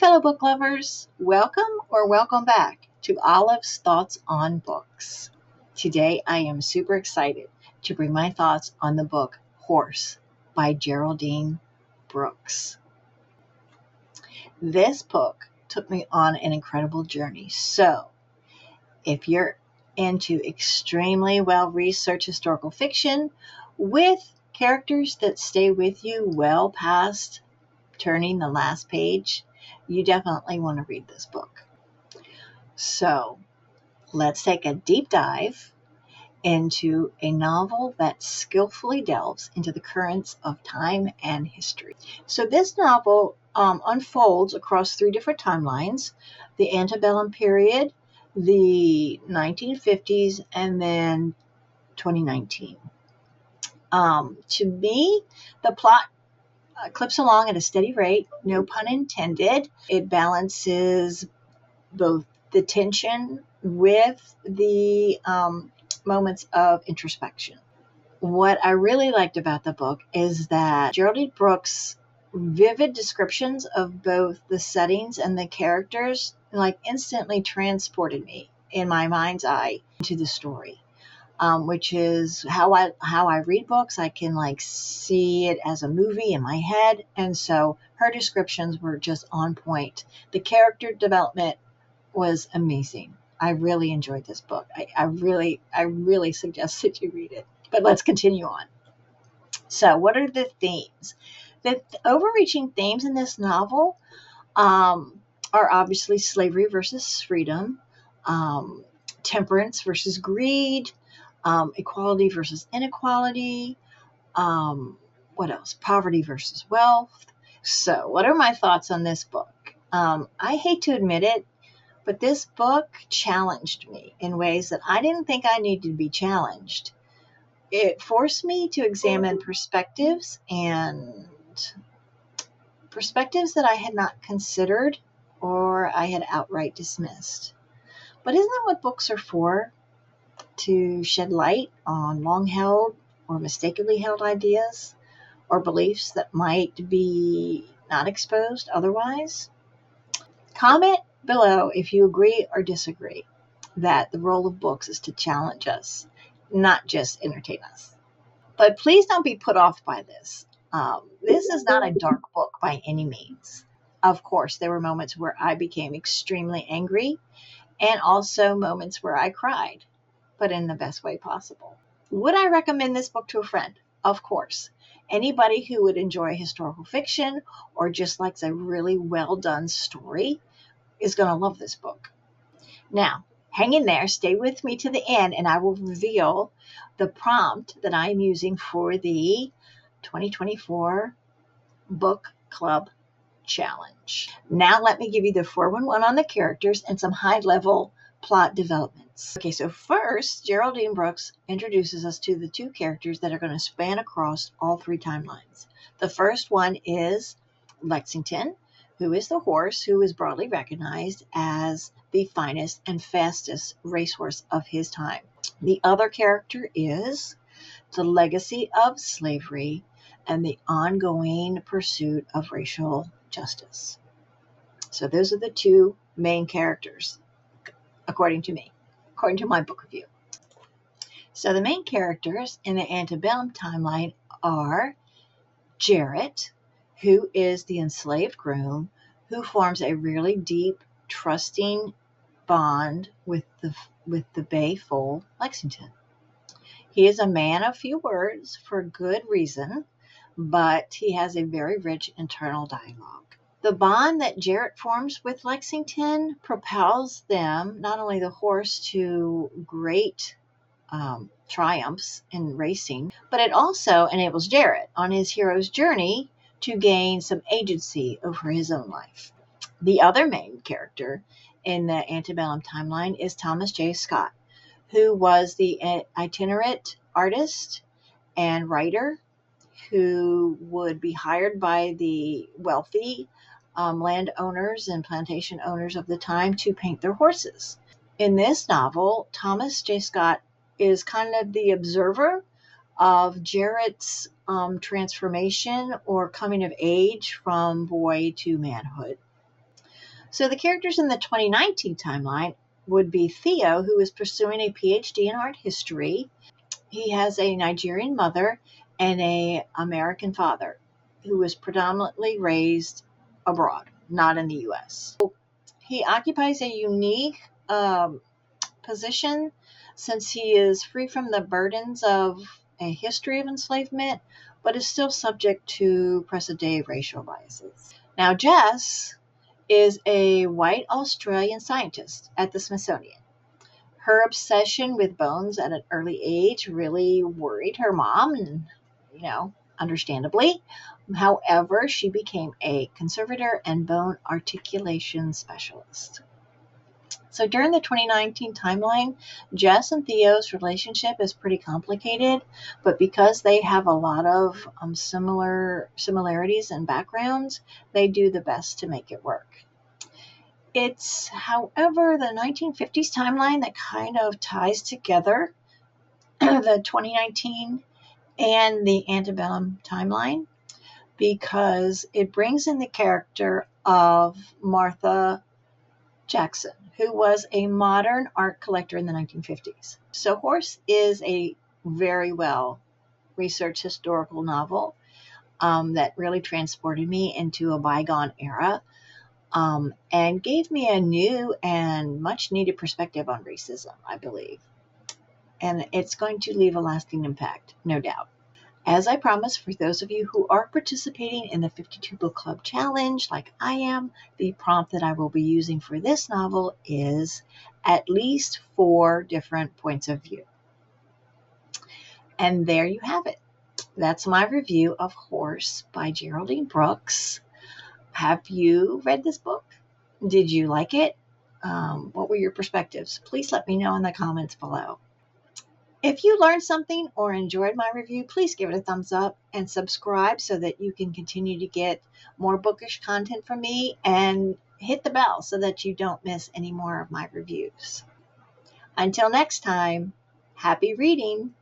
fellow book lovers, welcome or welcome back to Olive's Thoughts on Books. Today I am super excited to bring my thoughts on the book Horse by Geraldine Brooks. This book took me on an incredible journey. So, if you're into extremely well-researched historical fiction with characters that stay with you well past turning the last page, you definitely want to read this book. So let's take a deep dive into a novel that skillfully delves into the currents of time and history. So this novel unfolds across three different timelines: the antebellum period, the 1950s, and then 2019. To me, the plot clips along at a steady rate, no pun intended. It balances both the tension with the moments of introspection. What I really liked about the book is that Geraldine Brooks' vivid descriptions of both the settings and the characters instantly transported me in my mind's eye into the story. Which is how I read books. I can see it as a movie in my head. And so her descriptions were just on point. The character development was amazing. I really enjoyed this book. I really suggest that you read it. But let's continue on. So what are the themes? The overreaching themes in this novel are obviously slavery versus freedom, temperance versus greed, equality versus inequality. What else? Poverty versus wealth. So, what are my thoughts on this book? I hate to admit it, but this book challenged me in ways that I didn't think I needed to be challenged. It forced me to examine perspectives that I had not considered or I had outright dismissed. But isn't that what books are for? To shed light on long-held or mistakenly held ideas or beliefs that might be not exposed otherwise? Comment below if you agree or disagree that the role of books is to challenge us, not just entertain us. But please don't be put off by this. This is not a dark book by any means. Of course, there were moments where I became extremely angry and also moments where I cried, but in the best way possible. Would I recommend this book to a friend? Of course. Anybody who would enjoy historical fiction or just likes a really well done story is going to love this book. Now, hang in there, stay with me to the end, and I will reveal the prompt that I'm using for the 2024 Book Club Challenge. Now let me give you the 411 on the characters and some high-level plot developments. Okay, so first, Geraldine Brooks introduces us to the two characters that are going to span across all three timelines. The first one is Lexington, who is the horse who is broadly recognized as the finest and fastest racehorse of his time. The other character is the legacy of slavery and the ongoing pursuit of racial justice. So those are the two main characters, according to me, according to my book review. So the main characters in the antebellum timeline are Jarrett, who is the enslaved groom who forms a really deep, trusting bond with the bay foal Lexington. He is a man of few words for good reason, but he has a very rich internal dialogue. The bond that Jarrett forms with Lexington propels them, not only the horse, to great triumphs in racing, but it also enables Jarrett on his hero's journey to gain some agency over his own life. The other main character in the antebellum timeline is Thomas J. Scott, who was the itinerant artist and writer who would be hired by the wealthy landowners and plantation owners of the time to paint their horses. In this novel, Thomas J. Scott is kind of the observer of Jarrett's transformation or coming of age from boy to manhood. So the characters in the 2019 timeline would be Theo, who is pursuing a PhD in art history. He has a Nigerian mother and an American father who was predominantly raised abroad, not in the US. He occupies a unique position since he is free from the burdens of a history of enslavement, but is still subject to present day racial biases. Now, Jess is a white Australian scientist at the Smithsonian. Her obsession with bones at an early age really worried her mom, and, understandably. However, she became a conservator and bone articulation specialist. So during the 2019 timeline, Jess and Theo's relationship is pretty complicated, but because they have a lot of similarities and backgrounds, they do the best to make it work. It's, however, the 1950s timeline that kind of ties together the 2019 and the antebellum timeline, because it brings in the character of Martha Jackson, who was a modern art collector in the 1950s. So Horse is a very well researched historical novel that really transported me into a bygone era and gave me a new and much needed perspective on racism, I believe. And it's going to leave a lasting impact, no doubt. As I promised, for those of you who are participating in the 52 Book Club Challenge, like I am, the prompt that I will be using for this novel is at least 4 different points of view. And there you have it. That's my review of Horse by Geraldine Brooks. Have you read this book? Did you like it? What were your perspectives? Please let me know in the comments below. If you learned something or enjoyed my review, please give it a thumbs up and subscribe so that you can continue to get more bookish content from me, and hit the bell so that you don't miss any more of my reviews. Until next time, happy reading!